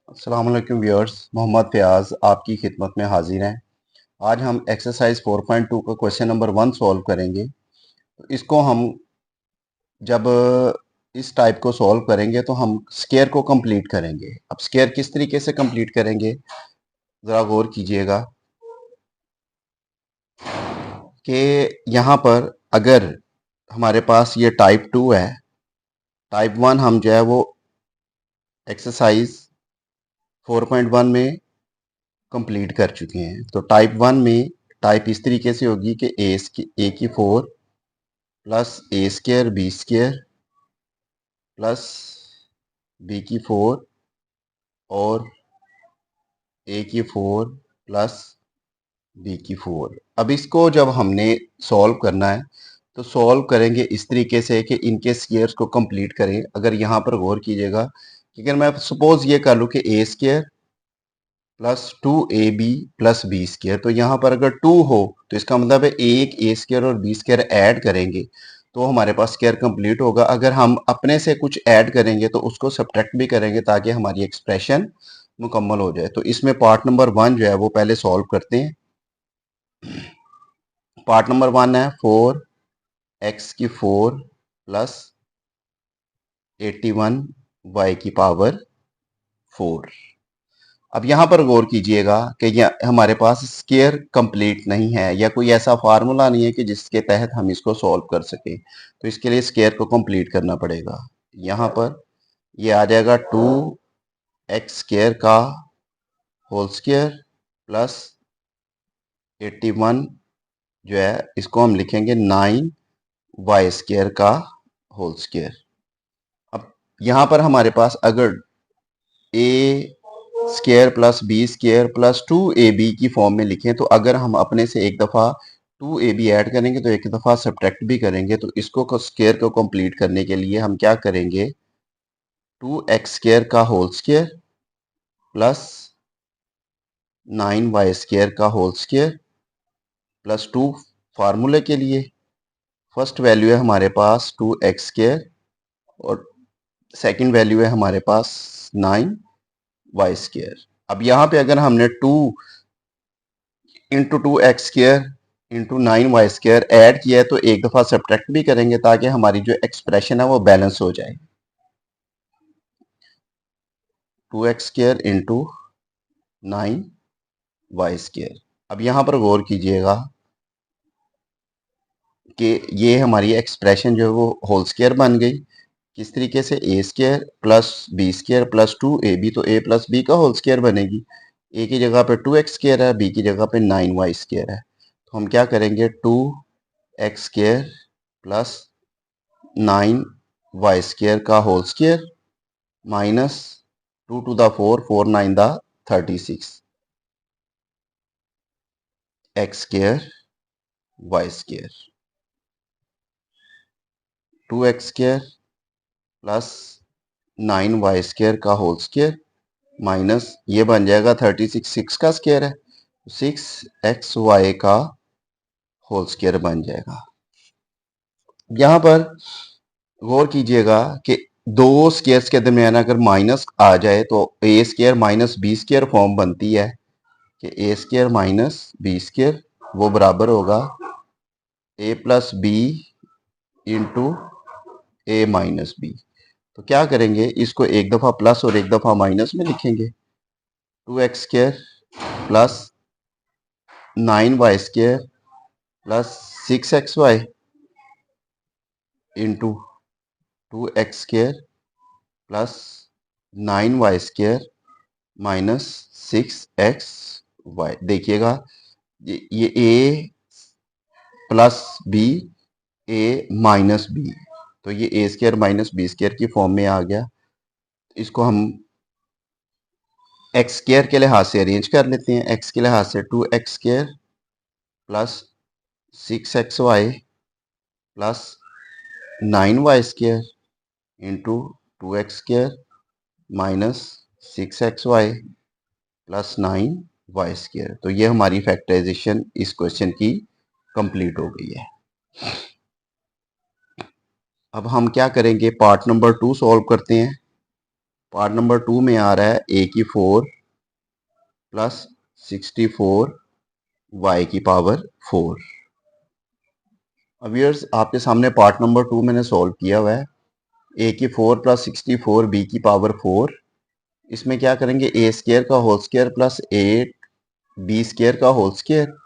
अस्सलाम वालेकुम व्यूअर्स, मोहम्मद फ़याज़ आपकी खिदमत में हाजिर हैं। आज हम एक्सरसाइज 4.2 का क्वेश्चन नंबर 1 सॉल्व करेंगे। तो इसको हम जब इस टाइप को सॉल्व करेंगे तो हम स्क्वायर को कंप्लीट करेंगे। अब स्क्वायर किस तरीके से कंप्लीट करेंगे ज़रा गौर कीजिएगा कि यहाँ पर अगर हमारे पास ये टाइप 2 है, टाइप 1 हम जो है वो एक्सरसाइज 4.1 में कंप्लीट कर चुके हैं। तो टाइप 1 में टाइप इस तरीके से होगी कि ए की 4 plus A square B square plus B की 4 और ए की 4 प्लस बी की 4। अब इसको जब हमने सॉल्व करना है तो सॉल्व करेंगे इस तरीके से कि इनके स्क्वायर्स को कंप्लीट करें। अगर यहाँ पर गौर कीजिएगा कि अगर मैं सपोज ये कर लूँ कि A square plus 2ab plus B square, तो यहाँ पर अगर 2 हो तो इसका मतलब है एक ए स्क्र और बी स्क्र ऐड करेंगे तो हमारे पास स्क्वायर कंप्लीट होगा। अगर हम अपने से कुछ ऐड करेंगे तो उसको सब्ट्रैक्ट भी करेंगे ताकि हमारी एक्सप्रेशन मुकम्मल हो जाए। तो इसमें पार्ट नंबर 1 जो है वो पहले सॉल्व करते हैं। पार्ट नंबर 1 है 4x की 4 प्लस 81 y की पावर 4। अब यहाँ पर गौर कीजिएगा कि यह हमारे पास स्क्वायर कंप्लीट नहीं है या कोई ऐसा फार्मूला नहीं है कि जिसके तहत हम इसको सॉल्व कर सकें। तो इसके लिए स्क्वायर को कंप्लीट करना पड़ेगा। यहाँ पर ये आ जाएगा 2x² का होल स्क्वायर प्लस 81 जो है इसको हम लिखेंगे 9y² का होल स्क्वायर। अब यहाँ पर हमारे पास अगर A square plus B square plus 2ab की फॉर्म में लिखें तो अगर हम अपने से एक दफ़ा 2ab ऐड करेंगे तो एक दफ़ा सब्ट्रैक्ट भी करेंगे। तो इसको स्क्वायर को कंप्लीट करने के लिए हम क्या करेंगे, 2x² का होल स्क्वायर प्लस 9y² का होल स्क्वायर प्लस 2। फार्मूले के लिए फर्स्ट वैल्यू है हमारे पास 2x² और सेकंड वैल्यू है हमारे पास 9y²। अब यहाँ पे अगर हमने 2 into 2x² into 9y² add किया है तो एक दफ़ा सब्ट्रैक्ट भी करेंगे ताकि हमारी जो एक्सप्रेशन है वो बैलेंस हो जाए। 2x² into 9y²। अब यहाँ पर गौर कीजिएगा कि ये हमारी एक्सप्रेशन जो है वो होल स्क्वायर बन गई। किस तरीके से, A square plus B square plus 2ab, तो a प्लस बी का होल स्क्वायर बनेगी। a की जगह पे 2x² है, b की जगह पे 9y² है। तो हम क्या करेंगे, 2x² प्लस 9y² का whole square minus 2 two the 4, 4 9 the 36, x² y²। 2x² plus 9y² का होल स्क्वायर माइनस ये बन जाएगा 36, 6 का स्क्वायर है 6xy का होल स्क्वायर बन जाएगा। यहाँ पर गौर कीजिएगा कि दो स्क्वायर्स के दरमियान अगर माइनस आ जाए तो A square minus B square form बनती है कि A square minus B square वो बराबर होगा A plus B into A minus B. तो क्या करेंगे, इसको एक दफ़ा प्लस और एक दफ़ा माइनस में लिखेंगे। 2x² plus 9y² plus 6xy into 2x² plus 9y² minus 6xy। देखिएगा ये a plus B, A minus B, तो ये A square minus B square की फॉर्म में आ गया। इसको हम एक्स स्क्वायर के लिहाज से अरेंज कर लेते हैं। एक्स के लिहाज से 2x² plus 6xy plus 9y² into 2x² minus 6xy plus 9y²। तो ये हमारी फैक्टराइजेशन इस क्वेश्चन की कंप्लीट हो गई है। अब हम क्या करेंगे, पार्ट नंबर 2 सॉल्व करते हैं। पार्ट नंबर 2 में आ रहा है a की 4 प्लस 64 y की पावर 4। अब व्यूअर्स आपके सामने पार्ट नंबर 2 मैंने सॉल्व किया हुआ है। a की 4 प्लस 64 b की पावर 4, इसमें क्या करेंगे a स्क्वायर का whole square plus 8 b square का होल स्क्वायर।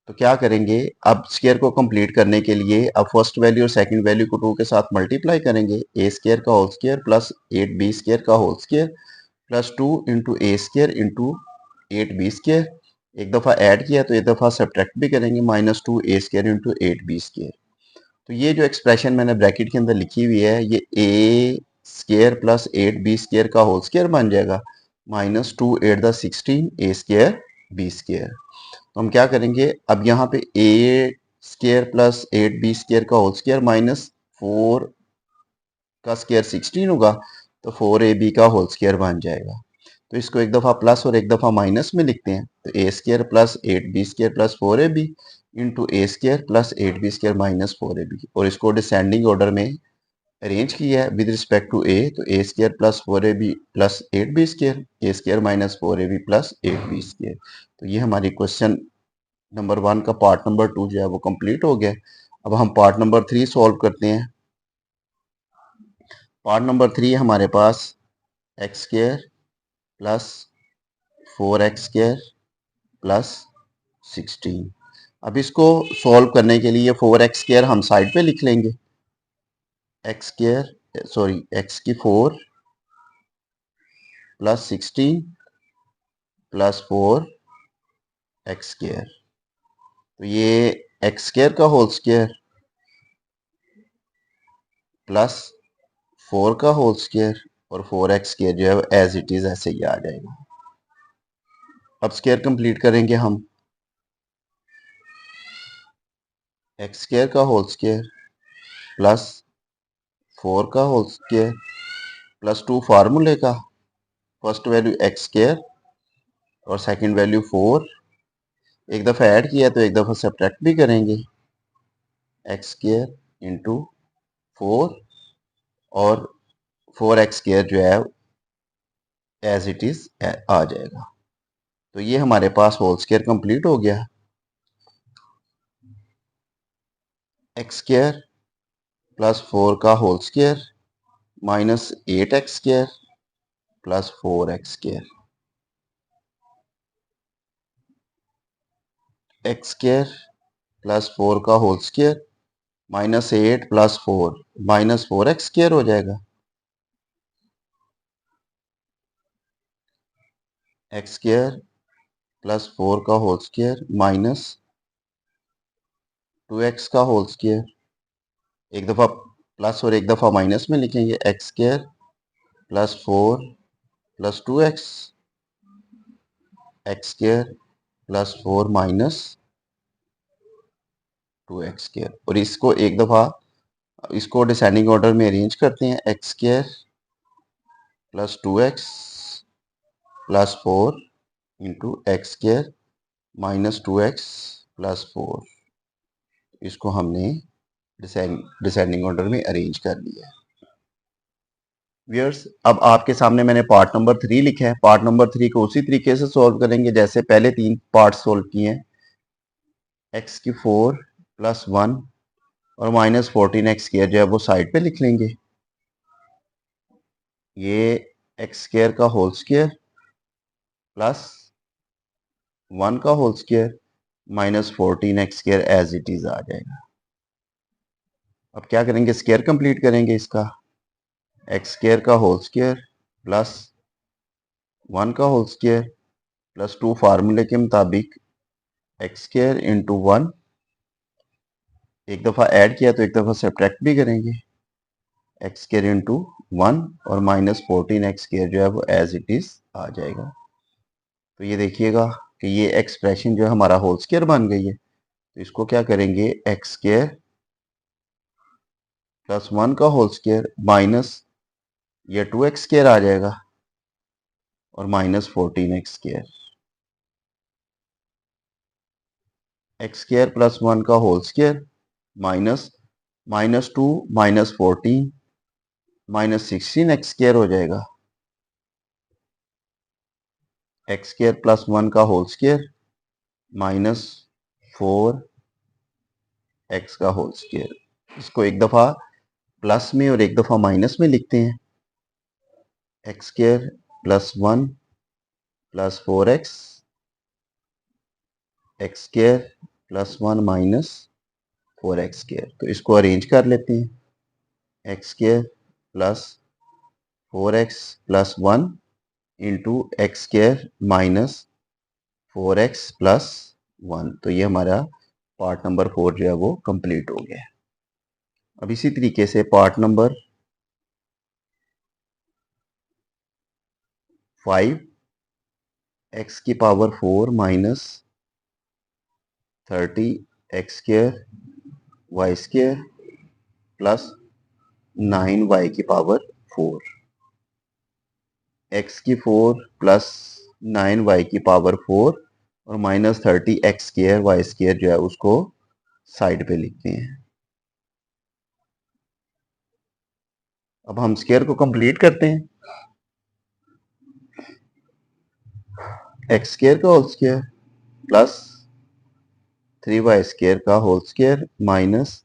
तो क्या करेंगे, अब स्क्वायर को कंप्लीट करने के लिए अब फर्स्ट वैल्यू और सेकंड वैल्यू को 2 के साथ मल्टीप्लाई करेंगे। a स्क्वायर का whole square plus 8b square का whole square plus 2 into A square into 8b square. एक दफ़ा ऐड किया तो एक दफ़ा सब्ट्रैक्ट भी करेंगे, -2 ए स्क्वायर इंटू 8b स्क्वायर। तो ये जो एक्सप्रेशन मैंने ब्रैकेट के अंदर लिखी हुई है ये A square plus 8b square का होल स्क्वायर बन जाएगा, -2 8 the 16 A square B square. तो हम क्या करेंगे, अब यहाँ पे A square plus 8b square का होल स्क्वायर माइनस 4 का स्क्वायर 16 होगा, तो 4ab का होल स्क्वायर बन जाएगा। तो इसको एक दफ़ा प्लस और एक दफ़ा माइनस में लिखते हैं, तो A square plus 8b square plus 4ab into A square plus 8b square minus 4ab, और इसको डिसेंडिंग ऑर्डर में अरेंज किया है विद रिस्पेक्ट टू ए। तो A square plus 4ab plus 8b square, A square minus 4ab plus 8b square. तो ये हमारी question number 1 का पार्ट नंबर 2 जो है वो कंप्लीट हो गया। अब हम पार्ट नंबर 3 सॉल्व करते हैं। पार्ट नंबर 3 हमारे पास X square plus 4x square plus 16। अब इसको सॉल्व करने के लिए 4x स्क्वायर हम साइड पे लिख लेंगे, एक्स स्क्वायर सॉरी एक्स की 4 प्लस 16 प्लस 4 एक्स स्क्वायर। तो ये एक्स स्क्वायर का होल स्क्वायर प्लस 4 का होल स्क्वायर और 4x स्क्वायर जो है एज इट इज ऐसे ही आ जाएगा। अब स्क्वायर कंप्लीट करेंगे हम, एक्स स्क्वायर का होल स्क्वायर प्लस 4 का होल स्क्वायर प्लस 2 फार्मूले का, फर्स्ट वैल्यू एक्स स्क्वायर और सेकंड वैल्यू 4। एक दफ़ा ऐड किया तो एक दफ़ा सब्ट्रैक्ट भी करेंगे, एक्स स्क्वायर इंटू 4 और 4x स्क्वायर जो है एज इट इज आ जाएगा। तो ये हमारे पास होल स्क्वायर कंप्लीट हो गया। एक्स स्क्वायर प्लस 4 का whole square minus 8x square plus 4x square, X square plus 4 का whole square minus 8 plus 4 minus 4x square हो जाएगा, एक्स स्क्वायर प्लस 4 का होल स्क्वायर माइनस 2x का whole square. एक दफ़ा प्लस और एक दफ़ा माइनस में लिखेंगे, x square plus 4 plus 2x, x square plus 4 minus 2x square. और इसको एक दफ़ा इसको डिसेंडिंग ऑर्डर में अरेंज करते हैं, X square plus 2x plus 4 into X square minus 2x plus 4। इसको हमने डिसेंडिंग ऑर्डर में अरेंज कर लिया है। व्यूअर्स अब आपके सामने मैंने पार्ट नंबर 3 लिखा है। पार्ट नंबर 3 को उसी तरीके से सॉल्व करेंगे जैसे पहले 3 पार्ट सॉल्व किए हैं। एक्स की 4 प्लस 1 और माइनस 14x स्क्वायर जो है वो साइड पे लिख लेंगे। ये एक्स स्क्वायर का होल स्क्वायर प्लस 1 का whole square minus 14x square as it is आ जाएगा। अब क्या करेंगे, स्क्वायर कंप्लीट करेंगे इसका, एक्स स्क्वायर का होल स्क्वायर प्लस 1 का होल स्क्वायर प्लस 2 फार्मूले के मुताबिक एक्स स्क्वायर इंटू 1। एक दफ़ा ऐड किया तो एक दफ़ा सब्ट्रैक्ट भी करेंगे, एक्स स्क्वायर इंटू 1 और माइनस 14x स्क्वायर जो है वो एज इट इज आ जाएगा। तो ये देखिएगा कि ये एक्सप्रेशन जो है हमारा होल स्क्वायर बन गई है। तो इसको क्या करेंगे, एक्स स्क्वायर प्लस 1 का होल स्क्वायर माइनस ये 2x स्क्वायर आ जाएगा और minus 14x square, X square plus 1 का whole square minus -2 minus 14 minus 16x square हो जाएगा एक्स स्क्वायर प्लस 1 का होल स्क्वायर माइनस 4x का होल स्क्वायर। इसको एक दफ़ा प्लस में और एक दफ़ा माइनस में लिखते हैं। X square plus 1 plus 4x, x square plus 1 minus 4x square. तो इसको अरेंज कर लेते हैं। X square plus 4x plus 1 into X square minus 4x plus 1। तो ये हमारा पार्ट नंबर 4 जो है वो कंप्लीट हो गया है। अब इसी तरीके से पार्ट नंबर 5, एक्स की power 4 minus 30 X square Y square plus 9 Y की पावर 4। एक्स की 4 प्लस 9 वाई की पावर 4 और minus 30 X square Y square जो है उसको साइड पे लिखते हैं। अब हम स्क्वायर को कंप्लीट करते हैं। एक्स स्क्वायर का whole square plus 3y square का whole square minus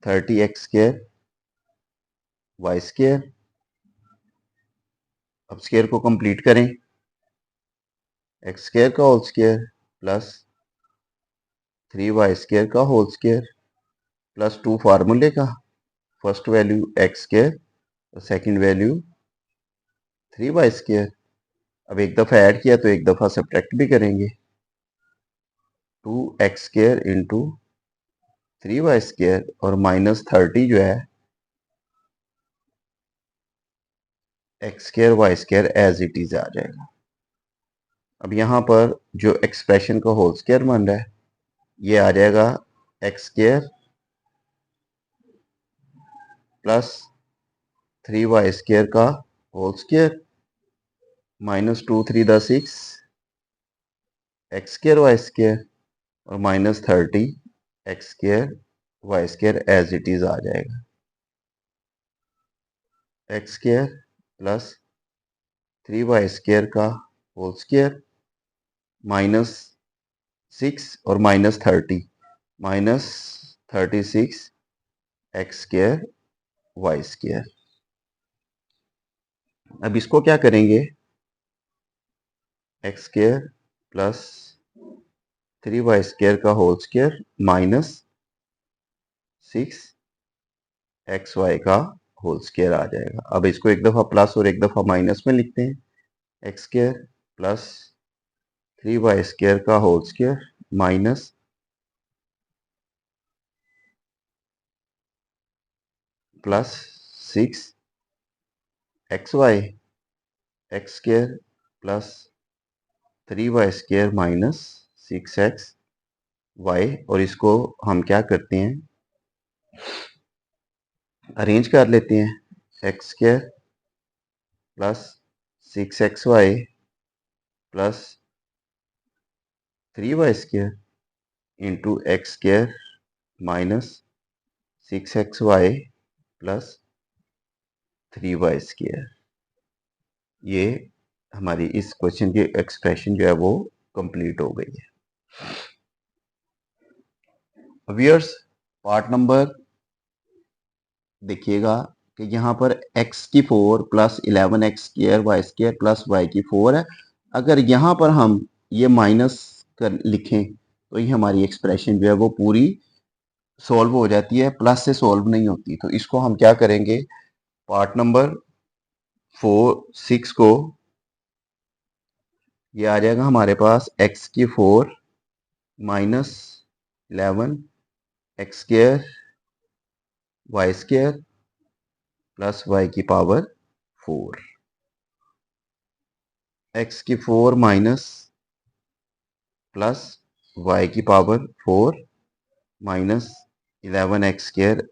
30 X square Y square. अब स्क्वायर को कंप्लीट करें। एक्स स्क्वायर का whole square plus 3y square का होल स्क्वायर प्लस 2 फार्मूले का, फर्स्ट वैल्यू एक्स स्क्वायर और सेकंड वैल्यू 3y स्क्वायर। अब एक दफ़ा ऐड किया तो एक दफ़ा सब्ट्रैक्ट भी करेंगे। 2x square into 3y square और माइनस 30 जो है X square Y square as it is आ जाएगा। अब यहाँ पर जो एक्सप्रेशन का होल स्क्वायर बन रहा है ये आ जाएगा x square plus 3y square का होल स्क्वायर माइनस 2 3 द 6 एक्स स्क्वायर वाई स्क्वायर और minus 30 X square Y square as it is आ जाएगा। X square plus 3y square का होल स्क्वायर माइनस 6 और minus 30 minus 36 X square Y square. अब इसको क्या करेंगे, X square plus 3y square का whole square minus 6 X Y का होल स्क्वायर आ जाएगा। अब इसको एक दफ़ा प्लस और एक दफ़ा माइनस में लिखते हैं। X square plus 3y square का whole square minus 6 X Y, X square plus 3y square minus 6 X Y. और इसको हम क्या करते हैं, अरेंज कर लेते हैं। X square plus 6 X Y plus 3y square into X square minus 6 X Y plus 3y square. ये हमारी इस क्वेश्चन की एक्सप्रेशन जो है वो कंप्लीट हो गई है। व्यूअर्स पार्ट नंबर देखिएगा कि यहाँ पर x की 4 plus 11x square Y square plus Y की 4 है। अगर यहाँ पर हम ये माइनस कर लिखें तो ये हमारी एक्सप्रेशन जो है वो पूरी सॉल्व हो जाती है, प्लस से सॉल्व नहीं होती। तो इसको हम क्या करेंगे, पार्ट नंबर 6 को ये आ जाएगा हमारे पास x की 4 minus 11 X square Y square plus Y की पावर 4। एक्स की 4 माइनस प्लस वाई की power 4 minus 11 X square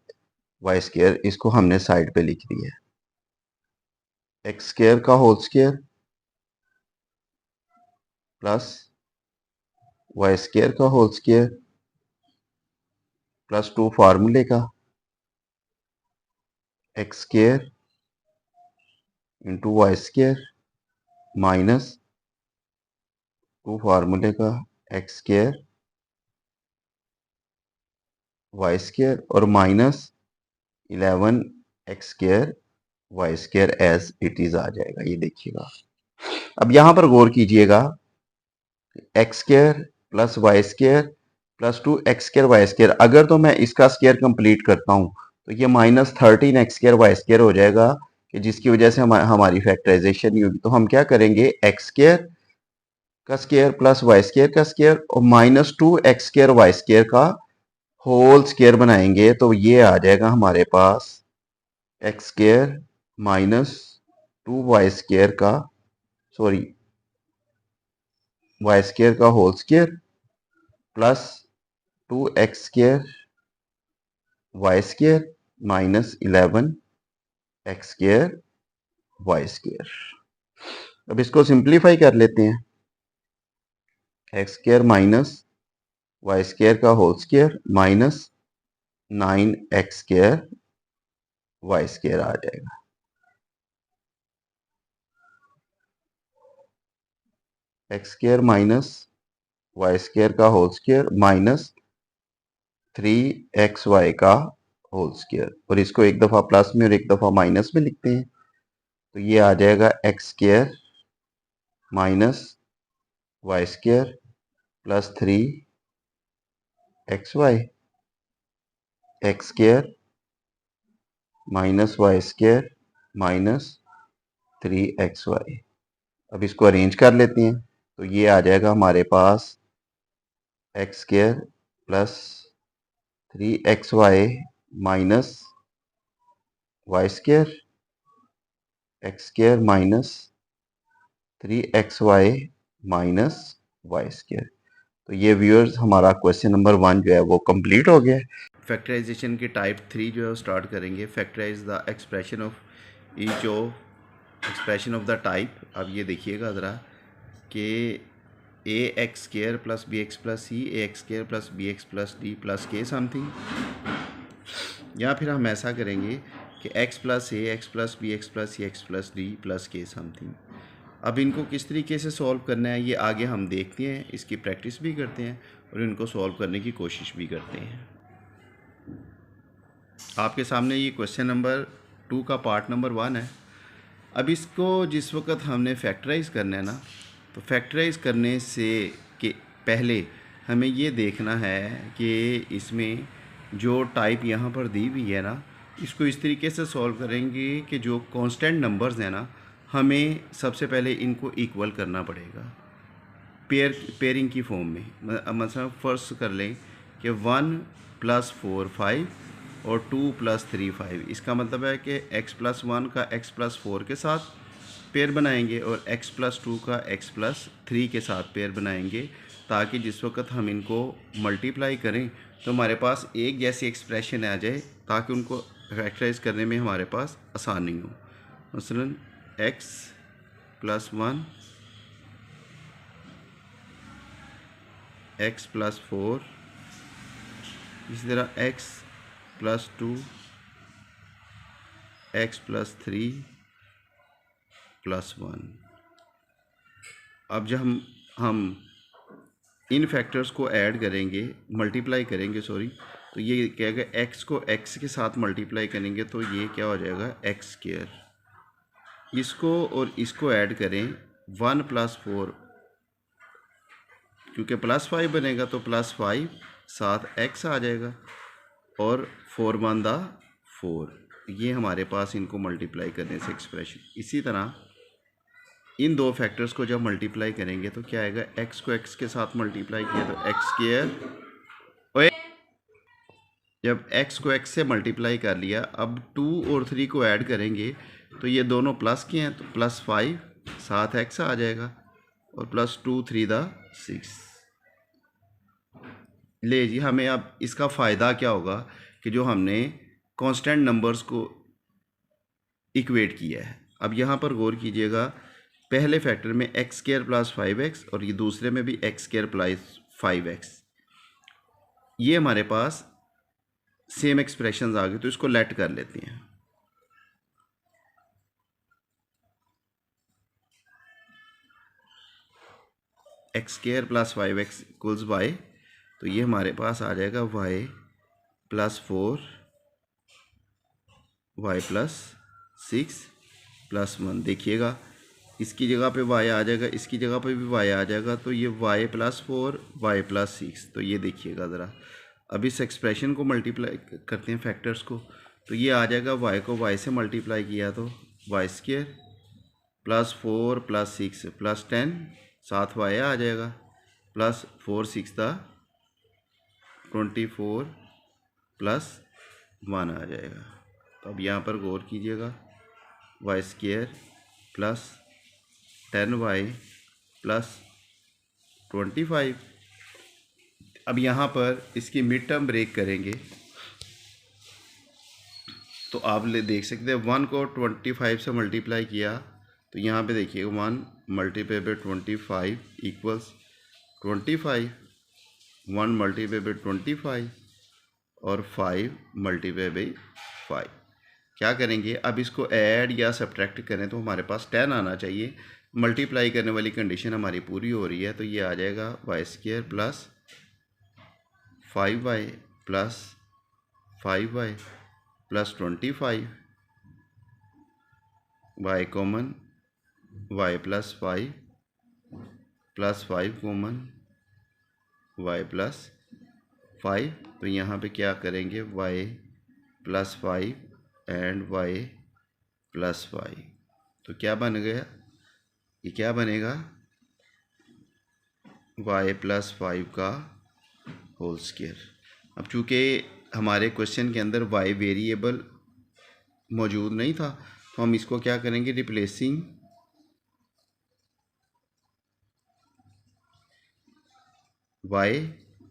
Y square, इसको हमने साइड पे लिख दिया है। एक्स स्क्वायर का whole square plus Y square का होल स्क्वायर प्लस 2 फार्मूले का X square into Y square minus two फार्मूले का एक्स स्केयर वाई स्केयर और minus 11 X square Y square as it is आ जाएगा। ये देखिएगा, अब यहां पर गौर कीजिएगा, X square plus Y square plus 2 X square Y square, अगर तो मैं इसका स्केयर कंप्लीट करता हूं तो ये -13 एक्स स्केयर वाई स्केयर हो जाएगा, कि जिसकी वजह से हमारी फैक्टराइजेशन नहीं होगी। तो हम क्या करेंगे, एक्स स्केयर का स्केयर प्लस वाई स्केयर का स्केयर और -2 एक्स स्केयर वाई स्केयर का होल स्केयर बनाएंगे। तो ये आ जाएगा हमारे पास एक्स स्केयर -2 वाई स्केयर का, सॉरी, वाई स्केयर का whole square plus 2 X square Y square -11 X square Y square. अब इसको सिंप्लीफाई कर लेते हैं, X square minus Y square का whole square -9 X square Y square आ जाएगा। X square minus Y square का होल स्केयर -3xy का होल स्केयर, और इसको एक दफा प्लस में और एक दफा माइनस में लिखते हैं। तो ये आ जाएगा X square minus Y square plus 3xy, X square minus Y square -3xy। अब इसको अरेंज कर लेते हैं, तो ये आ जाएगा हमारे पास X square plus 3xy minus Y square, X square -3xy minus Y square. तो ये व्यूअर्स हमारा क्वेश्चन नंबर 1 जो है वो कंप्लीट हो गया है। फैक्टराइजेशन की टाइप 3 जो है वो स्टार्ट करेंगे। Factorize the expression of each of expression of the type. अब ये देखिएगा ज़रा कि A X square plus B X plus C, A X square plus B X plus D plus K something, या फिर हम ऐसा करेंगे कि X plus A X plus B X plus C X plus D plus K something. अब इनको किस तरीके से सॉल्व करना है ये आगे हम देखते हैं, इसकी प्रैक्टिस भी करते हैं और इनको सॉल्व करने की कोशिश भी करते हैं। आपके सामने ये क्वेश्चन नंबर 2 का पार्ट नंबर 1 है। अब इसको जिस वक्त हमने फैक्टराइज करना है ना, तो फैक्टराइज करने से के पहले हमें ये देखना है कि इसमें जो टाइप यहाँ पर दी हुई है ना, इसको इस तरीके से सॉल्व करेंगे कि जो कांस्टेंट नंबर्स हैं ना, हमें सबसे पहले इनको इक्वल करना पड़ेगा पेयरिंग की फॉर्म में। मतलब फर्स्ट कर लें कि 1 + 4 5 और 2 + 3 5। इसका मतलब है कि x+1 का x+4 के साथ पेयर बनाएंगे और x+2 का x+3 के साथ पेयर बनाएंगे, ताकि जिस वक्त हम इनको मल्टीप्लाई करें तो हमारे पास एक जैसी एक्सप्रेशन आ जाए, ताकि उनको फैक्टराइज करने में हमारे पास आसानी हो। मसलन x+1 x+4, इसी तरह x+2 x+3 +1। अब जब हम इन फैक्टर्स को ऐड करेंगे, मल्टीप्लाई करेंगे सॉरी, तो ये क्या है, x को x के साथ मल्टीप्लाई करेंगे तो ये क्या हो जाएगा एक्स स्क्वायर। इसको और इसको ऐड करें 1 + 4, क्योंकि +5 बनेगा तो +5 साथ x आ जाएगा और 4 × 4। ये हमारे पास इनको मल्टीप्लाई करने से एक्सप्रेशन। इसी तरह इन दो फैक्टर्स को जब मल्टीप्लाई करेंगे तो क्या आएगा, x को x के साथ मल्टीप्लाई किया तो एक्स स्क्वायर, जब x को x से मल्टीप्लाई कर लिया, अब 2 और 3 को ऐड करेंगे तो ये दोनों प्लस के हैं, तो +5 साथ x आ जाएगा और +2 3 × 6। ले जी, हमें अब इसका फ़ायदा क्या होगा कि जो हमने कांस्टेंट नंबर्स को इक्वेट किया है। अब यहाँ पर गौर कीजिएगा, पहले फैक्टर में x² + 5x और ये दूसरे में भी x² + 5x, ये हमारे पास सेम एक्सप्रेशंस आ गए, तो इसको लेट कर लेते हैं। X square plus 5x equals Y, तो ये हमारे पास आ जाएगा Y plus 4 Y plus 6 plus 1। देखिएगा इसकी जगह पे y आ जाएगा, इसकी जगह पे भी y आ जाएगा, तो ये y प्लस 4 वाई प्लस 6। तो ये देखिएगा ज़रा, अब इस एक्सप्रेशन को मल्टीप्लाई करते हैं फैक्टर्स को, तो ये आ जाएगा y को y से मल्टीप्लाई किया तो Y square plus 4 plus 6 plus 10, साथ y आ जाएगा प्लस 4 6 24 प्लस 1 आ जाएगा। तो अब यहाँ पर गौर कीजिएगा, Y square plus 10y plus 25। अब यहाँ पर इसकी मिड टर्म ब्रेक करेंगे तो आप देख सकते हैं 1 को 25 से मल्टीप्लाई किया, तो यहाँ पे देखिए 1 multiply by 25 equals 25, 1 multiply by 25 और 5 मल्टीप्लाई बाई 5। क्या करेंगे, अब इसको ऐड या सब्ट्रैक्ट करें तो हमारे पास 10 आना चाहिए। मल्टीप्लाई करने वाली कंडीशन हमारी पूरी हो रही है, तो ये आ जाएगा Y square plus 5y plus 5y plus 25, y common y plus 5 plus 5 common y plus 5। तो यहाँ पे क्या करेंगे, y plus 5 and y plus 5। तो क्या बन गया, ये क्या बनेगा, y प्लस 5 का होल स्क्वायर। अब चूँकि हमारे क्वेश्चन के अंदर y वेरिएबल मौजूद नहीं था, तो हम इसको क्या करेंगे, रिप्लेसिंग y।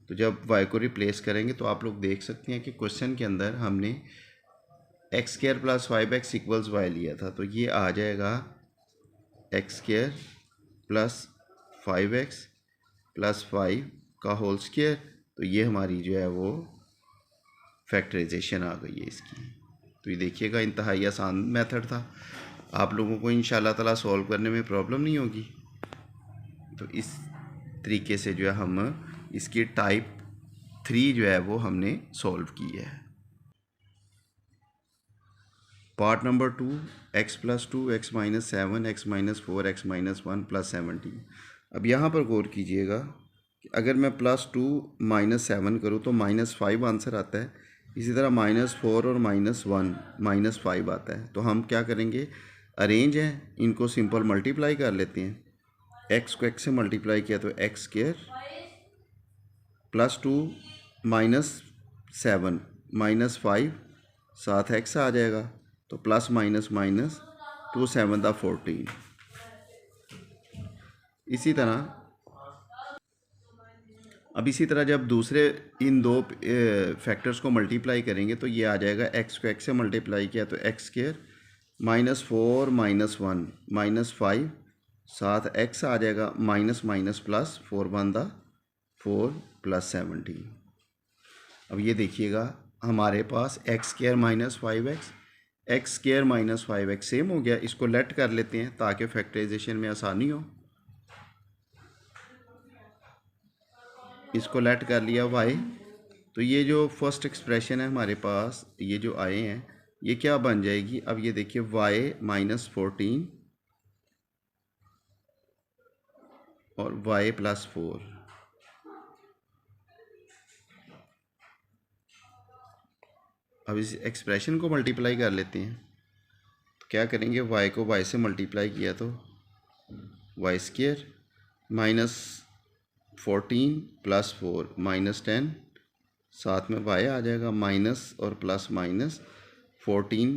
तो जब y को रिप्लेस करेंगे तो आप लोग देख सकते हैं कि क्वेश्चन के अंदर हमने X square plus 5x equals Y लिया था, तो ये आ जाएगा x square plus 5x plus 5 का होल स्क्वायर। तो ये हमारी जो है वो फैक्टराइजेशन आ गई है इसकी। तो ये देखिएगा इंतहाई आसान मेथड था, आप लोगों को इंशाल्लाह ताला सॉल्व करने में प्रॉब्लम नहीं होगी। तो इस तरीके से जो है हम इसकी टाइप 3 जो है वो हमने सॉल्व की है। Part number 2, x plus 2 x minus 7 x minus 4 x minus 1 plus 17। अब यहाँ पर गौर कीजिएगा कि अगर मैं प्लस 2 माइनस 7 करूँ तो माइनस 5 आंसर आता है, इसी तरह माइनस 4 और माइनस 1 माइनस 5 आता है। तो हम क्या करेंगे, अरेंज है, इनको सिंपल मल्टीप्लाई कर लेते हैं। x को x से मल्टीप्लाई किया तो x square plus 2 minus 7 minus 5 साथ x आ जाएगा, तो प्लस माइनस माइनस 2 7 14। इसी तरह अब इसी तरह जब दूसरे इन दो फैक्टर्स को मल्टीप्लाई करेंगे तो ये आ जाएगा, x को x से मल्टीप्लाई किया तो x square minus 4 minus 1 minus 5 साथ x आ जाएगा, माइनस माइनस प्लस 4 4 प्लस 17। अब ये देखिएगा हमारे पास X square minus 5x X square minus 5x same हो गया, इसको लेट कर लेते हैं ताकि फैक्टराइजेशन में आसानी हो। इसको लेट कर लिया y, तो ये जो फर्स्ट एक्सप्रेशन है हमारे पास, ये जो आए हैं ये क्या बन जाएगी। अब ये देखिए y माइनस 14 और y प्लस 4। अब इस एक्सप्रेशन को मल्टीप्लाई कर लेते हैं, तो क्या करेंगे, y को y से मल्टीप्लाई किया तो Y square minus 14 plus 4 minus 10 साथ में y आ जाएगा, माइनस और प्लस माइनस 14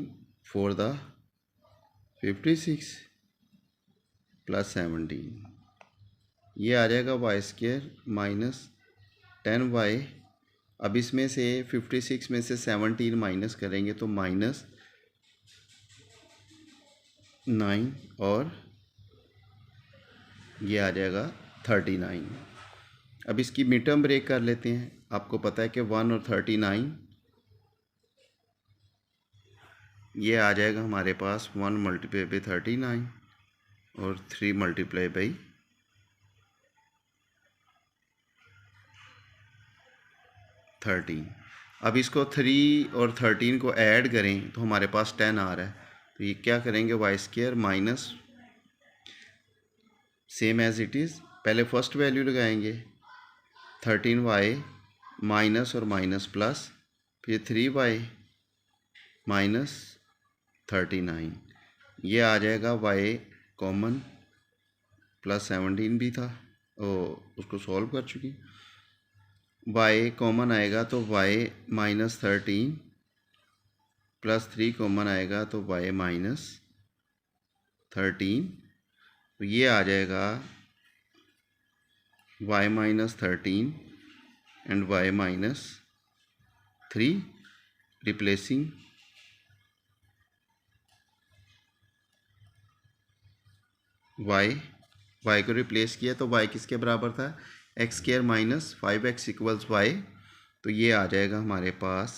4 56 प्लस 17, ये आ जाएगा वाई स्क्वायर माइनस 10y। अब इसमें से 56 में से 17 माइनस करेंगे तो माइनस 9 और ये आ जाएगा 39। अब इसकी मिड टर्म ब्रेक कर लेते हैं। आपको पता है कि 1 और 39, ये आ जाएगा हमारे पास 1 मल्टीप्लाई बाई 39 और 3 मल्टीप्लाई बाई 13। अब इसको 3 और 13 को ऐड करें तो हमारे पास 10 आ रहा है। तो ये क्या करेंगे, Y square minus same as it is, पहले फर्स्ट वैल्यू लगाएंगे 13y माइनस और माइनस प्लस, फिर 3y माइनस 39, ये आ जाएगा y कॉमन प्लस 17 भी था, उसको सॉल्व कर चुकी। y कॉमन आएगा तो y माइनस 13 प्लस 3 कॉमन आएगा तो y माइनस 13, तो ये आ जाएगा y minus 13 and y minus 3, replacing y को रिप्लेस किया तो y किसके बराबर था, X square minus 5x equals y, तो ये आ जाएगा हमारे पास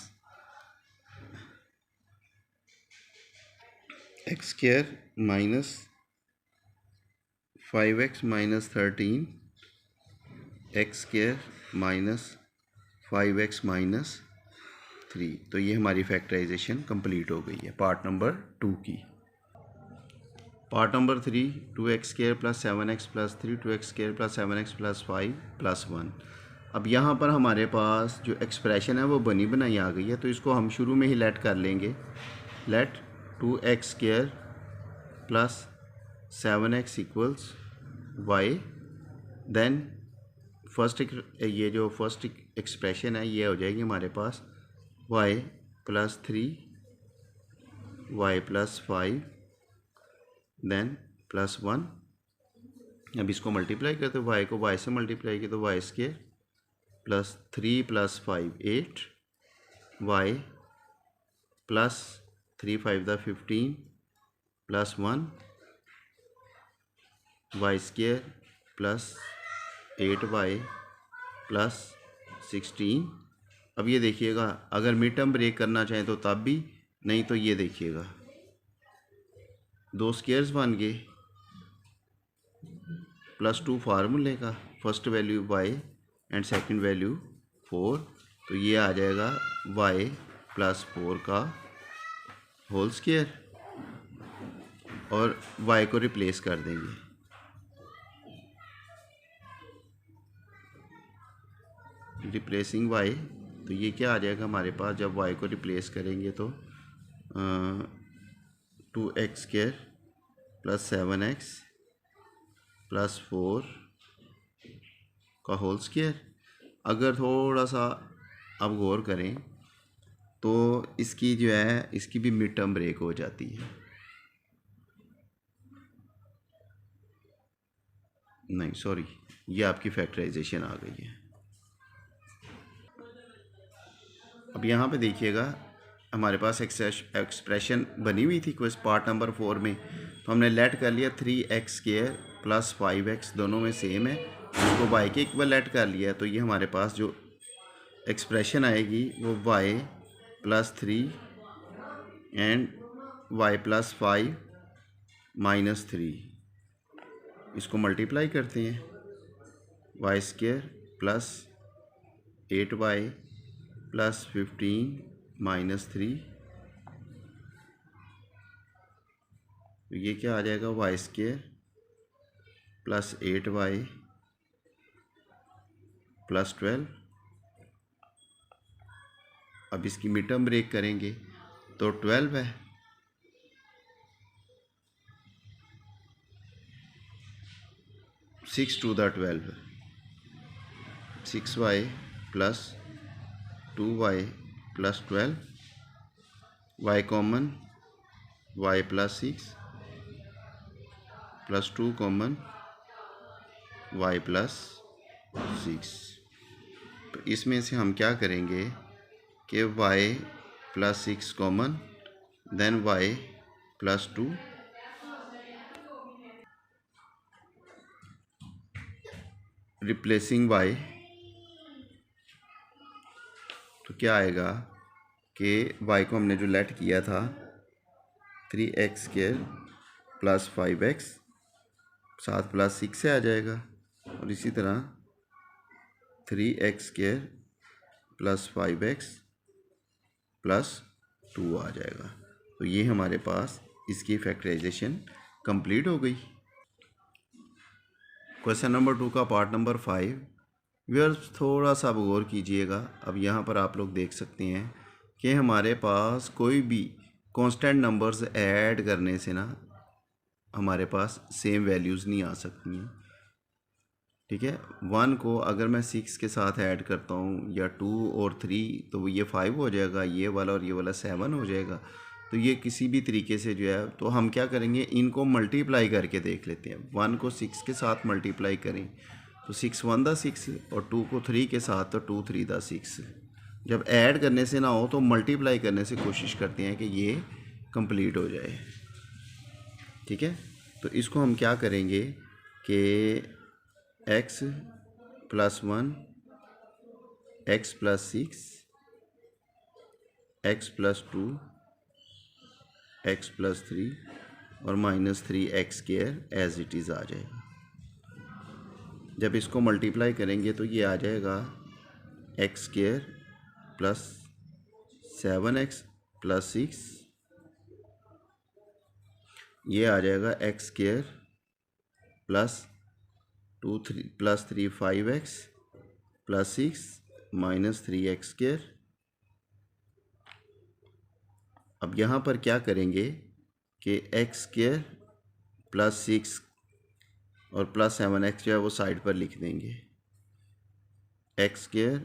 X square minus 5x minus 13 X square minus 5x minus 3। तो ये हमारी फैक्टराइजेशन कंप्लीट हो गई है पार्ट नंबर 2 की। Part number 3, 2x square plus 7x plus 3, 2x square plus 7x plus 5 plus 1। अब यहाँ पर हमारे पास जो एक्सप्रेशन है वो बनी बनाई आ गई है, तो इसको हम शुरू में ही लेट कर लेंगे। Let 2x square plus 7x equals y, then ये जो फर्स्ट एक्सप्रेशन है ये हो जाएगी हमारे पास y plus 3 y plus 5 then plus 1। अब इसको मल्टीप्लाई करते, y को y से मल्टीप्लाई किया तो y square plus 3 plus 5 8, y plus 3 5 the 15 plus 1, y square plus 8y plus 16। अब ये देखिएगा, अगर मिड टर्म ब्रेक करना चाहें तो तब भी, नहीं तो ये देखिएगा दो स्क्वायर्स बन गए, प्लस 2 फार्मूले का, first value y and second value 4, तो ये आ जाएगा y प्लस 4 का होल स्क्वायर, और y को रिप्लेस कर देंगे। रिप्लेसिंग y, तो ये क्या आ जाएगा हमारे पास, जब y को रिप्लेस करेंगे तो 2x square plus 7x plus 4 का होल स्क्वायर। अगर थोड़ा सा अब गौर करें तो इसकी जो है, इसकी भी मिड टर्म ब्रेक हो जाती है, नहीं सॉरी, ये आपकी फैक्टराइजेशन आ गई है। अब यहाँ पे देखिएगा हमारे पास एक्सप्रेशन बनी हुई थी कुछ पार्ट नंबर 4 में, तो हमने लेट कर लिया 3x स्क्वायर प्लस 5x, दोनों में सेम है, इसको y के इक्वल लेट कर लिया। तो ये हमारे पास जो एक्सप्रेशन आएगी वो y plus 3 and y plus 5 minus 3, इसको मल्टीप्लाई करते हैं, y square plus 8y plus 15 minus 3, तो ये क्या आ जाएगा, y square plus 8y plus 12। अब इसकी मिड टर्म ब्रेक करेंगे तो 12 है, 6 two the 12, 6y plus 2y plus 12, y common y plus 6 plus 2 common y plus 6। तो इसमें से हम क्या करेंगे कि y plus 6 common, then y plus 2, replacing y, तो क्या आएगा कि y को हमने जो लेट किया था 3x square plus 5x, 7 plus 6 से आ जाएगा, और इसी तरह 3x square plus 5x plus 2 आ जाएगा। तो ये हमारे पास इसकी फैक्टराइजेशन कंप्लीट हो गई। क्वेश्चन नंबर 2 का पार्ट नंबर 5 व्यूअर्स थोड़ा सा अब गौर कीजिएगा। अब यहाँ पर आप लोग देख सकते हैं कि हमारे पास कोई भी कांस्टेंट नंबर्स ऐड करने से ना हमारे पास सेम वैल्यूज़ नहीं आ सकती हैं। ठीक है, 1 को अगर मैं 6 के साथ ऐड करता हूँ या 2 और 3 तो ये 5 हो जाएगा, ये वाला और ये वाला 7 हो जाएगा। तो ये किसी भी तरीके से जो है, तो हम क्या करेंगे, इनको मल्टीप्लाई करके देख लेते हैं। 1 को 6 के साथ मल्टीप्लाई करें तो 6 1 दा 6 और 2 को 3 के साथ तो 2 3 दा 6। जब ऐड करने से ना हो तो मल्टीप्लाई करने से कोशिश करते हैं कि ये कंप्लीट हो जाए। ठीक है, तो इसको हम क्या करेंगे कि x plus 1 x plus 6 x plus 2 x plus 3 और minus 3x square as it is आ जाएगा। जब इसको मल्टीप्लाई करेंगे तो ये आ जाएगा x square plus 7x plus 6, ये आ जाएगा x square plus 3 5x plus 6 minus 3x square. अब यहाँ पर क्या करेंगे कि x स्क्वायर प्लस 6 और प्लस 7x जो है वो साइड पर लिख देंगे। x square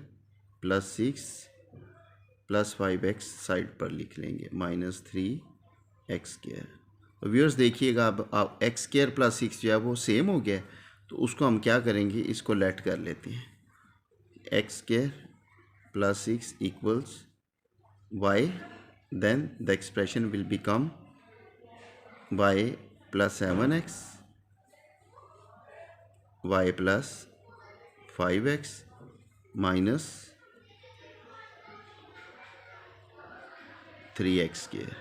plus 6 plus 5x side पर लिख लेंगे माइनस 3x स्क्वायर। तो व्यूअर्स देखिएगा, अब x स्क्वायर प्लस 6 जो है वो सेम हो गया, तो उसको हम क्या करेंगे, इसको लेट कर लेते हैं। x square plus 6 equals y, then the expression will become y plus 7x y plus 5x minus 3x square.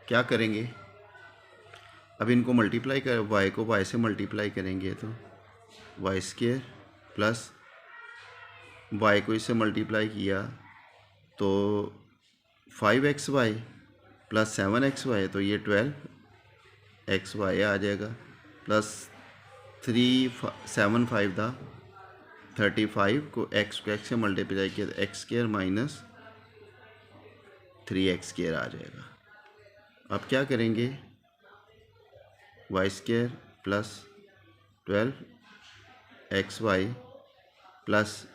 क्या करेंगे, अब इनको मल्टीप्लाई कर, y को y से मल्टीप्लाई करेंगे तो y स्क्वायर प्लस y को इससे मल्टीप्लाई किया तो 5xy प्लस 7xy, तो ये 12xy आ जाएगा, प्लस 3 7 5 दा 35 को x से मल्टीप्लाई किया तो x square minus 3x square आ जाएगा। अब क्या करेंगे, y square plus 12xy plus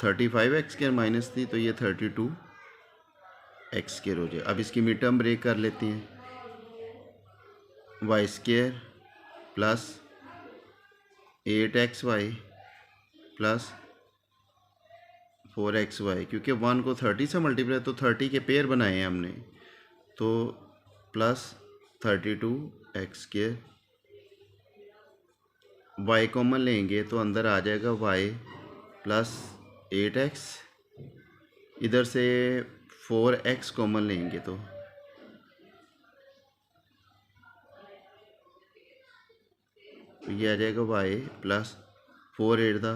35x square minus 3, तो ये 32x स्क्वायर हो जाए। अब इसकी मिड टर्म ब्रेक कर लेते हैं। y square plus 8xy plus 4xy, क्योंकि 1 को 30 से मल्टीप्लाई तो 30 के पेयर बनाए हैं हमने, तो plus 32x square. y common लेंगे तो अंदर आ जाएगा y प्लस 8x, इधर से 4x कॉमन लेंगे तो ये आ जाएगा y प्लस 4 8 दा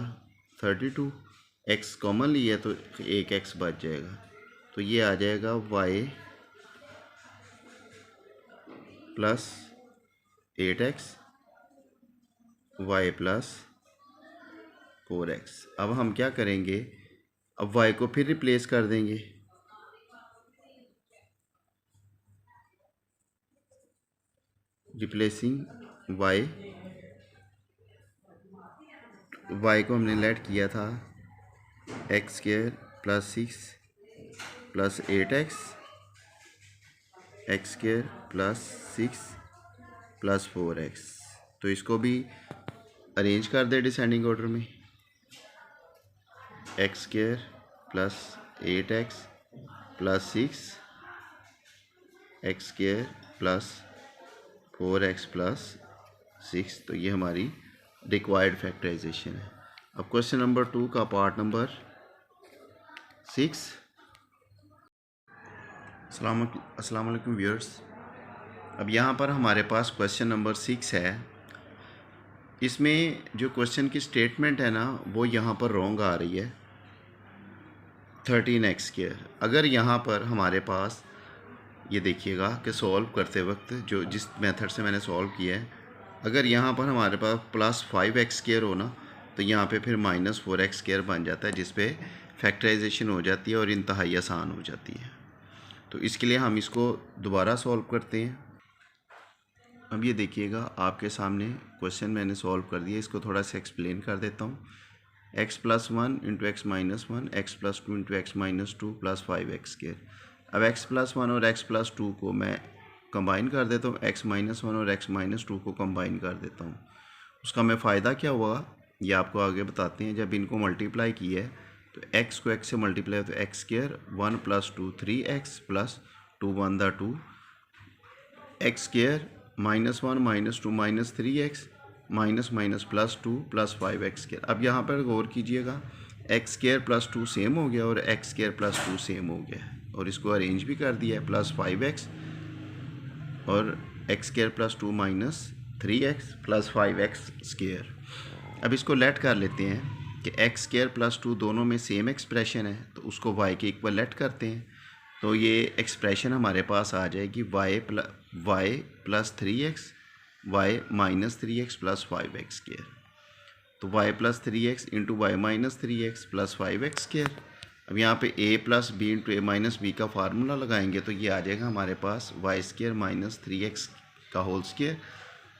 32, x कॉमन लिया तो एक x बच जाएगा, तो ये आ जाएगा y plus 8x y plus 4x। अब हम क्या करेंगे, अब y को फिर रिप्लेस कर देंगे। रिप्लेसिंग y को हमने लेट किया था x square plus 6 plus 8x x square plus 6 plus 4x। तो इसको भी अरेंज कर दे डिसेंडिंग ऑर्डर में। x square plus 8x plus 6 x square plus 4x plus 6, तो ये हमारी रिक्वायर्ड फैक्टराइजेशन है। अब क्वेश्चन नंबर 2 का पार्ट नंबर 6। अस्सलाम वालेकुम व्यूअर्स। अब यहाँ पर हमारे पास क्वेश्चन नंबर 6 है। इसमें जो क्वेश्चन की स्टेटमेंट है ना वो यहाँ पर रॉन्ग आ रही है। 13x²। अगर यहाँ पर हमारे पास ये देखिएगा कि सॉल्व करते वक्त जो जिस मेथड से मैंने सॉल्व किया है, अगर यहाँ पर हमारे पास +5x² हो ना, तो यहाँ पे फिर -4x² बन जाता है, जिस पे फैक्टराइजेशन हो जाती है और इंतहाई आसान हो जाती है। तो इसके लिए हम इसको दोबारा सॉल्व करते हैं। अब ये देखिएगा आपके सामने क्वेश्चन मैंने सॉल्व कर दिया, इसको थोड़ा सा एक्सप्लेन कर देता हूँ। x+1 × x-1, x+2 × x-2 + 5x²। अब x+1 और x+2 को मैं कंबाइन कर देता हूँ, x-1 और x-2 को कंबाइन कर देता हूँ। उसका मैं फ़ायदा क्या हुआ ये आपको आगे बताते हैं। जब इनको मल्टीप्लाई किया है तो x को x से मल्टीप्लाई तो x², 1 + 2 3x + 2 1 2 x² -1 -2 -3x -+2 + 5x²। अब यहाँ पर गौर कीजिएगा, x² + 2 सेम हो गया और x² + 2 सेम हो गया, और इसको अरेंज भी कर दिया है, +5x और x² + 2 -3x + 5x²। अब इसको लेट कर लेते हैं कि x² + 2 दोनों में सेम एक्सप्रेशन है, तो उसको y के इक्वल लेट करते हैं। तो ये एक्सप्रेशन हमारे पास आ जाएगी y + 3x, y -3x + 5x²। तो y + 3x × y - 3x + 5x²। अब यहाँ पे a + b × a - b का फार्मूला लगाएंगे तो ये आ जाएगा हमारे पास y² - 3x का होल स्क्वायर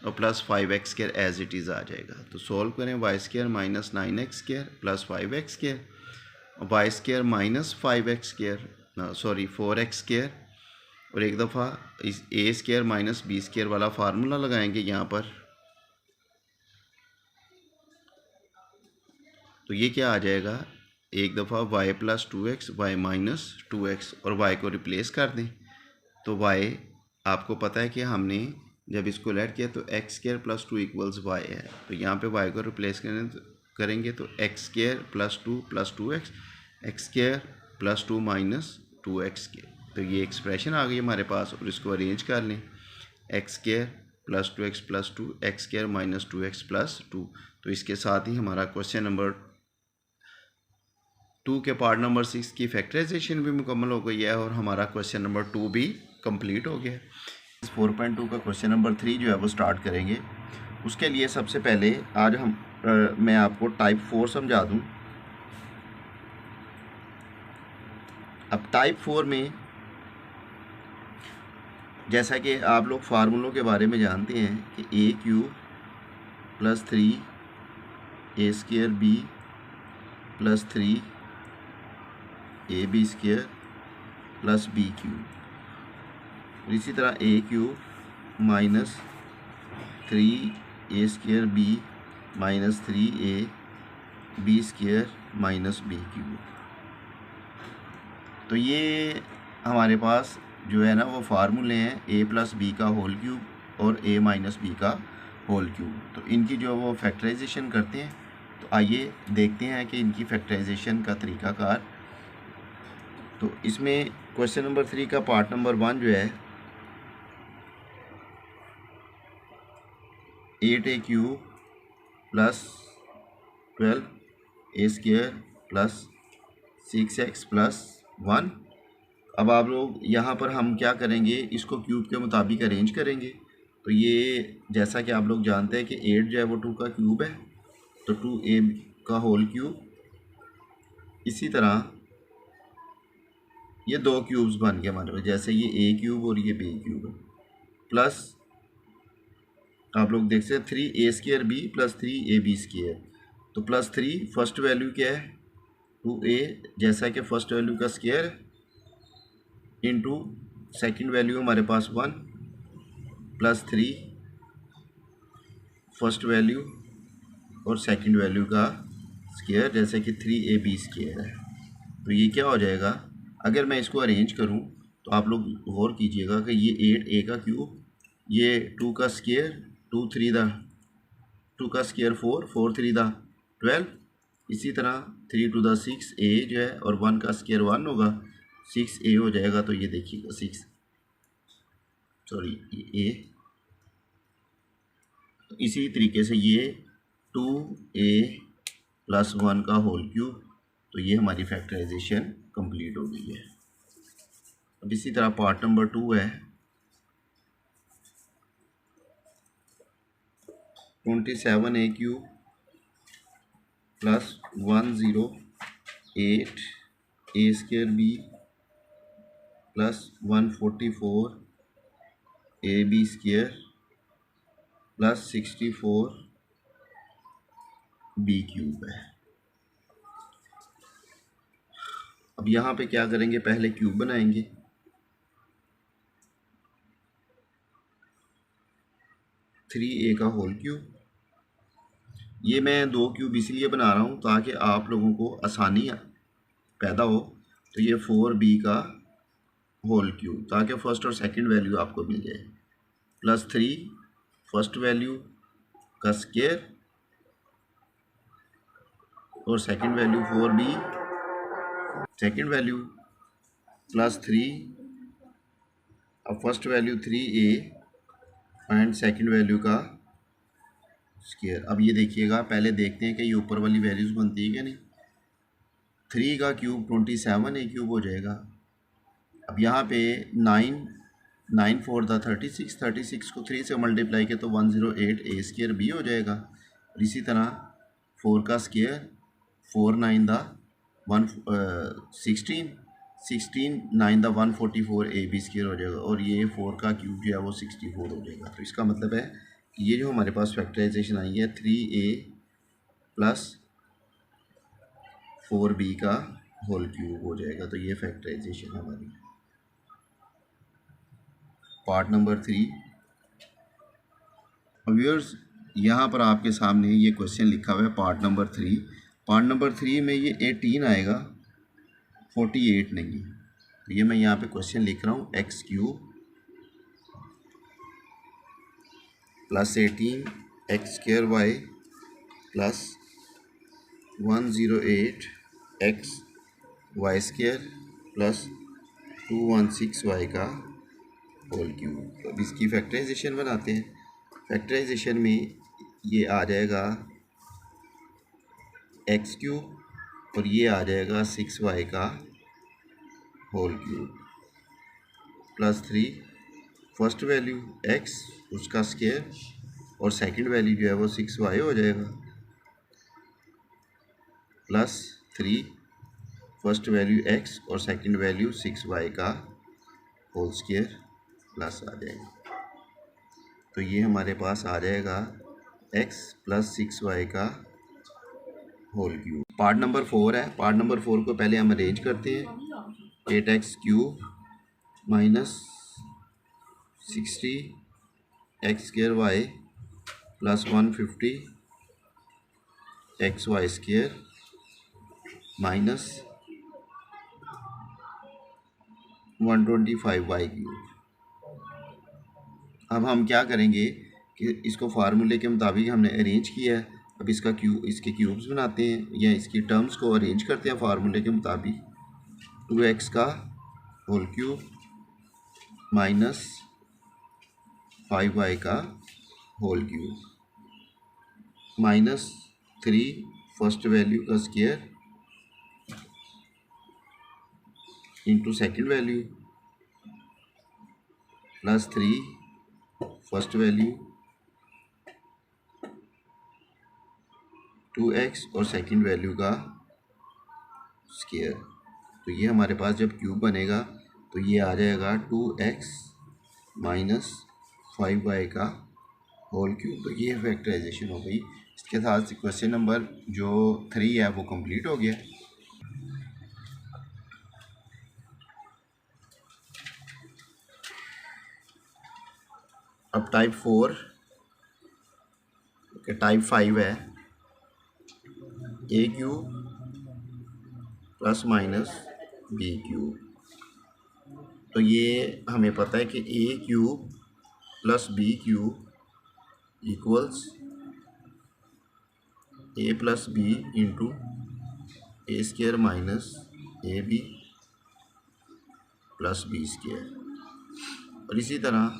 और +5x² एज इट इज़ आ जाएगा। तो सॉल्व करें, y² - 9x² + 5x², y² - 5x², sorry 4x² और एक दफ़ा इस a² - b² वाला फार्मूला लगाएंगे यहाँ पर, तो ये क्या आ जाएगा, एक दफ़ा y + 2x, y - 2x और y को रिप्लेस कर दें। तो y आपको पता है कि हमने जब इसको लेट किया तो x² + 2 = y है, तो यहाँ पे y को रिप्लेस करेंगे तो x² + 2 + 2x, x² + 2 - 2x। तो ये एक्सप्रेशन आ गई हमारे पास, और इसको अरेंज कर लें, x² + 2x + 2, x² - 2x + 2। तो इसके साथ ही हमारा क्वेश्चन नंबर 2 के पार्ट नंबर 6 की फैक्टराइजेशन भी मुकम्मल हो गई है, और हमारा क्वेश्चन नंबर 2 भी कंप्लीट हो गया। 4.2 का क्वेश्चन नंबर 3 जो है वो स्टार्ट करेंगे। उसके लिए सबसे पहले आज मैं आपको टाइप 4 समझा दूं। अब टाइप 4 में जैसा कि आप लोग फार्मूलों के बारे में जानते हैं कि a³ + 3 a² b + 3 ab² + b³। इसी तरह a³ - 3 a² b - 3 a b² - b³। तो ये हमारे पास जो है ना वो फार्मूले हैं a + b का होल क्यूब और a - b का होल क्यूब। तो इनकी जो वो फैक्टराइजेशन करते हैं, तो आइए देखते हैं कि इनकी फैक्टराइजेशन का तरीक़ाकार। तो इसमें क्वेश्चन नंबर 3 का पार्ट नंबर 1 जो है 8a³ + 12a² + 6x + 1। अब आप लोग यहाँ पर हम क्या करेंगे, इसको क्यूब के मुताबिक अरेंज करेंगे। तो ये जैसा कि आप लोग जानते हैं कि 8 जो है वो 2 का क्यूब है, तो 2a का होल क्यूब। इसी तरह ये 2 क्यूब्स बन गए हमारे पास, जैसे ये a³ और ये b³ है, प्लस आप लोग देख सकते हैं 3a² b + 3ab²। तो +3 फर्स्ट वैल्यू क्या है 2a, जैसा कि फर्स्ट वैल्यू का स्क्वायर है, इंटू सेकेंड वैल्यू हमारे पास 1 +3 फर्स्ट वैल्यू और सेकंड वैल्यू का स्क्वायर, जैसे कि 3ab² है। तो ये क्या हो जाएगा, अगर मैं इसको अरेंज करूं तो आप लोग गौर कीजिएगा कि ये 8a का क्यूब, ये 2 का स्क्वायर, 2 का स्क्वायर 4, 4 3 12, इसी तरह 3 2 6 a जो है, और 1 का स्क्वायर 1 होगा, 6a हो जाएगा। तो ये देखिएगा 6, सॉरी ये a। तो इसी तरीके से ये 2a + 1 का होल क्यूब, तो ये हमारी फैक्टराइजेशन कंप्लीट हो गई है। अब इसी तरह पार्ट नंबर 2 है 27a³ plus 108a² plus 144ab² plus 64b³ है। अब यहाँ पे क्या करेंगे, पहले क्यूब बनाएंगे। 3a का होल क्यूब, ये मैं 2 क्यूब इसलिए बना रहा हूँ ताकि आप लोगों को आसानी पैदा हो। तो ये 4b का होल क्यूब, ताकि फर्स्ट और सेकंड वैल्यू आपको मिल जाए, प्लस 3 फर्स्ट वैल्यू का स्क्वायर और second value 4b second value plus 3, अब first value 3a and second value का स्क्वायर। अब ये देखिएगा, पहले देखते हैं कि ये ऊपर वाली वैल्यूज बनती है क्या नहीं। 3 का क्यूब 27a³ हो जाएगा। अब यहाँ पे 9 4 दा 36, 36 को 3 से मल्टीप्लाई किया तो 108a² हो जाएगा। और इसी तरह 4 का स्क्वायर 4 9 दा 16, 16 9 दा 144ab² हो जाएगा। और ये 4 का क्यूब जो है वो 64 हो जाएगा। तो इसका मतलब है कि ये जो हमारे पास फैक्टराइजेशन आई है 3a प्लस 4b का होल क्यूब हो जाएगा। तो ये फैक्टराइजेशन हमारी पार्ट नंबर 3। व्यूअर्स, यहाँ पर आपके सामने ये क्वेश्चन लिखा हुआ है पार्ट नंबर 3। पार्ट नंबर 3 में ये 18 आएगा, 48 नहीं। तो ये मैं यहाँ पे क्वेश्चन लिख रहा हूँ x³ plus 18x² plus 108x² plus 216y का होल क्यूब। अब इसकी फैक्टराइजेशन बनाते हैं। फैक्टराइजेशन में ये आ जाएगा x³ और ये आ जाएगा 6y का whole cube plus 3 first value x उसका स्क्वायर और सेकंड वैल्यू जो है वो 6y हो जाएगा, प्लस 3 फर्स्ट वैल्यू x और सेकंड वैल्यू 6y का होल स्क्वायर प्लस आ जाएगा। तो ये हमारे पास आ जाएगा x प्लस 6y का होल क्यूब। पार्ट नंबर 4 है। पार्ट नंबर 4 को पहले हम अरेंज करते हैं। 8x³ minus 60x² plus 150xy² minus 125y³। अब हम क्या करेंगे कि इसको फार्मूले के मुताबिक हमने अरेंज किया है। अब इसके क्यूब्स बनाते हैं या इसकी टर्म्स को अरेंज करते हैं फार्मूले के मुताबिक। 2x का होल क्यूब माइनस 5y का whole cube minus 3 first value का square into second value plus 3 first value 2x और सेकेंड वैल्यू का स्क्वायर। तो ये हमारे पास जब क्यूब बनेगा तो ये आ जाएगा 2x माइनस 5y का होल क्यूब। तो ये फैक्टराइजेशन हो गई। इसके साथ क्वेश्चन नंबर जो 3 है वो कंप्लीट हो गया। अब टाइप 4 के टाइप 5 है a³ प्लस माइनस b³। तो ये हमें पता है कि a³ plus b³ equals a plus b into a² minus ab plus b²। और इसी तरह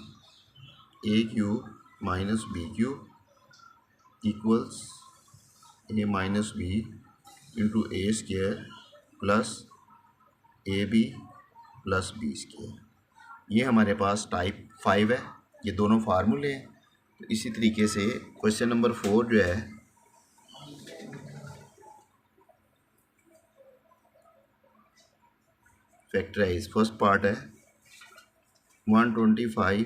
a³ minus b³ equals a minus b into a² plus A B plus B square. ये हमारे पास टाइप 5 है। ये दोनों फार्मूले हैं। तो इसी तरीके से क्वेश्चन नंबर 4 जो है फैक्टराइज, फर्स्ट पार्ट है 125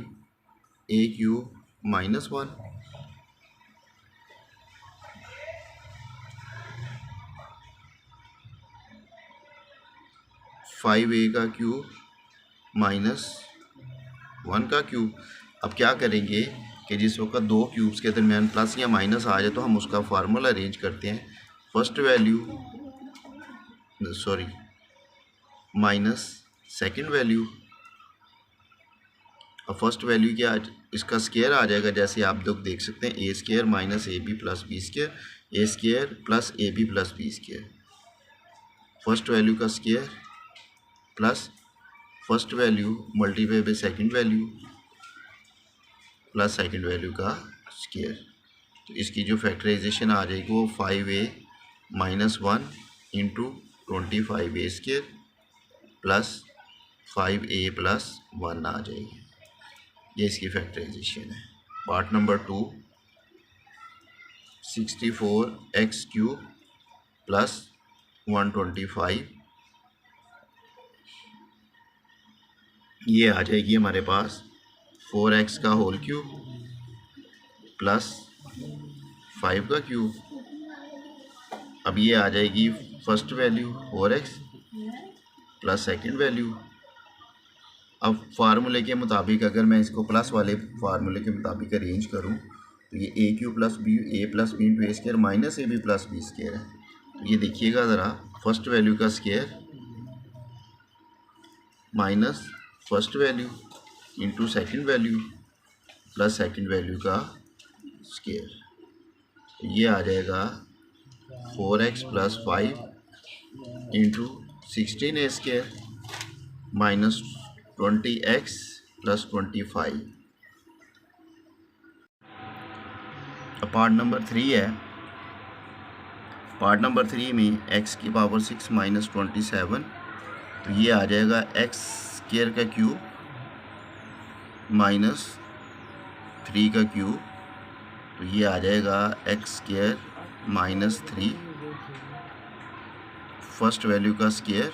ए क्यूब माइनस 1 5a का क्यूब माइनस 1 का क्यूब। अब क्या करेंगे कि जिस वक्त दो क्यूब्स के दरमियान प्लस या माइनस आ जाए तो हम उसका फार्मूला अरेंज करते हैं। First value minus second value. अब फर्स्ट वैल्यू क्या इसका स्क्वायर आ जाएगा, जैसे आप लोग देख सकते हैं A square minus A B plus B square, A square plus A B plus B square. First value का square plus first value multiply by second value plus second value का स्क्वायर। तो इसकी जो फैक्टराइजेशन आ जाएगी वो 5a minus 1 into 25a square plus 5a plus 1 आ जाएगी। ये इसकी फैक्टराइजेशन है। Part number 2 64x cube plus 125, ये आ जाएगी हमारे पास 4x का होल क्यूब प्लस 5 का क्यूब। अब ये आ जाएगी first value 4x plus second value. अब फार्मूले के मुताबिक अगर मैं इसको प्लस वाले फार्मूले के मुताबिक अरेंज करूं तो ये A cube plus B A plus B into A square minus A B plus B square है। तो ये देखिएगा ज़रा, फर्स्ट वैल्यू का square minus first value into second value plus second value का स्क्वायर। तो ये आ जाएगा 4x plus 5 into 16a square minus 20x plus 25। Part number 3 है। पार्ट नंबर 3 में x की पावर 6 माइनस 27, तो ये आ जाएगा x स्क्वायर का क्यूब माइनस 3 का क्यूब। तो ये आ जाएगा x square minus 3 first value का square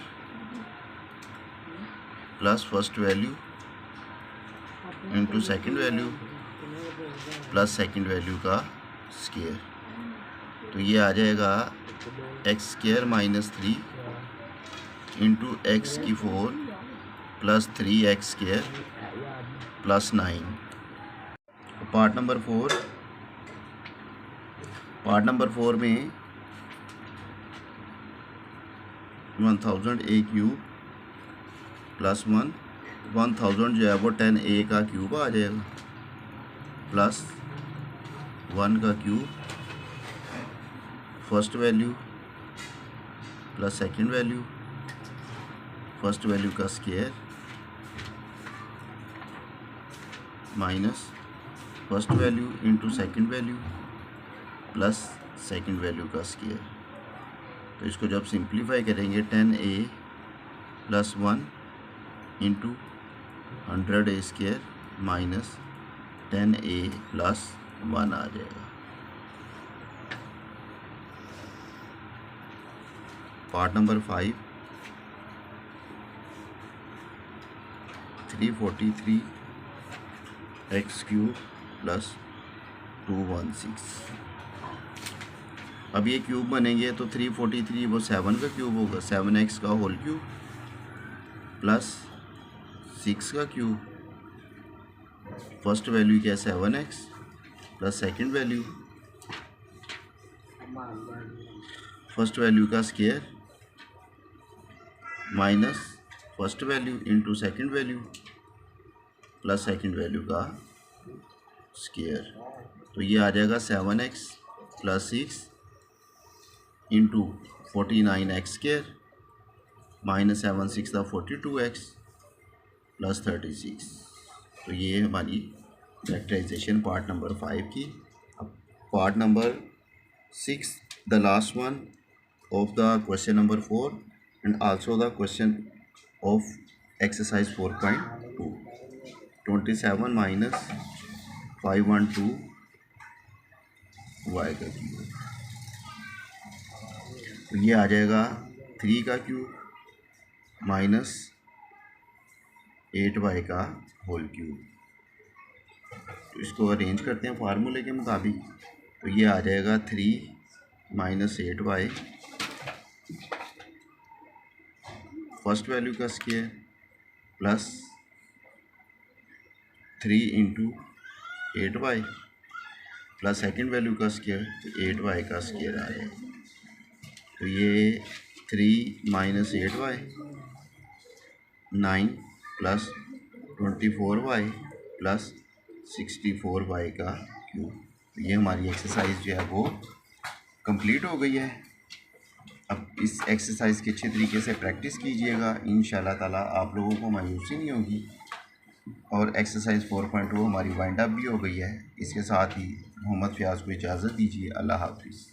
plus first value into second value plus second value का स्क्वायर। तो ये आ जाएगा x square minus 3 into x की 4 plus 3x square plus 9। Part number 4 में 1000 ए क्यूब प्लस 1000 जो है वो 10a का क्यूब आ जाएगा प्लस 1 का cube first value plus second value first value का square minus first value into second value plus second value का स्क्वायर। तो इसको जब सिंप्लीफाई करेंगे 10a plus 1 into 100a square minus 10a plus 1 आ जाएगा। Part number 5 343 x cube plus 216। अब ये क्यूब बनेंगे तो 343 वो 7 का क्यूब होगा, 7x का होल क्यूब प्लस 6 का क्यूब। फर्स्ट वैल्यू क्या है 7x plus second value first value का square minus first value into second value plus second value का स्क्वायर। तो ये आ जाएगा 7x plus 6 into 49x square minus 7 6 था 42x प्लस 36। तो ये हमारी फैक्टराइजेशन पार्ट नंबर 5 की। अब part number 6 the last one of the question number 4 and also the question of exercise 4.2, 27 minus 512 y का क्यूब, तो ये आ जाएगा 3 का क्यूब माइनस 8y का होल क्यूब। तो इसको अरेंज करते हैं फार्मूले के मुताबिक, तो ये आ जाएगा 3 माइनस 8y, फर्स्ट वैल्यू का square plus 3 into 8y plus second value का स्क्वायर, तो 8y का स्क्वायर आ जाएगा। तो ये 3 minus 8y 9 plus 24y plus 64y का क्यूब। तो ये हमारी एक्सरसाइज जो है वो कंप्लीट हो गई है। अब इस एक्सरसाइज की अच्छे तरीके से प्रैक्टिस कीजिएगा, इंशाल्लाह ताला आप लोगों को मायूसी नहीं होगी। और एक्सरसाइज 4.2 हमारी वाइंड अप भी हो गई है। इसके साथ ही मोहम्मद फ़याज़ को इजाज़त दीजिए। अल्लाह हाफ़िज़।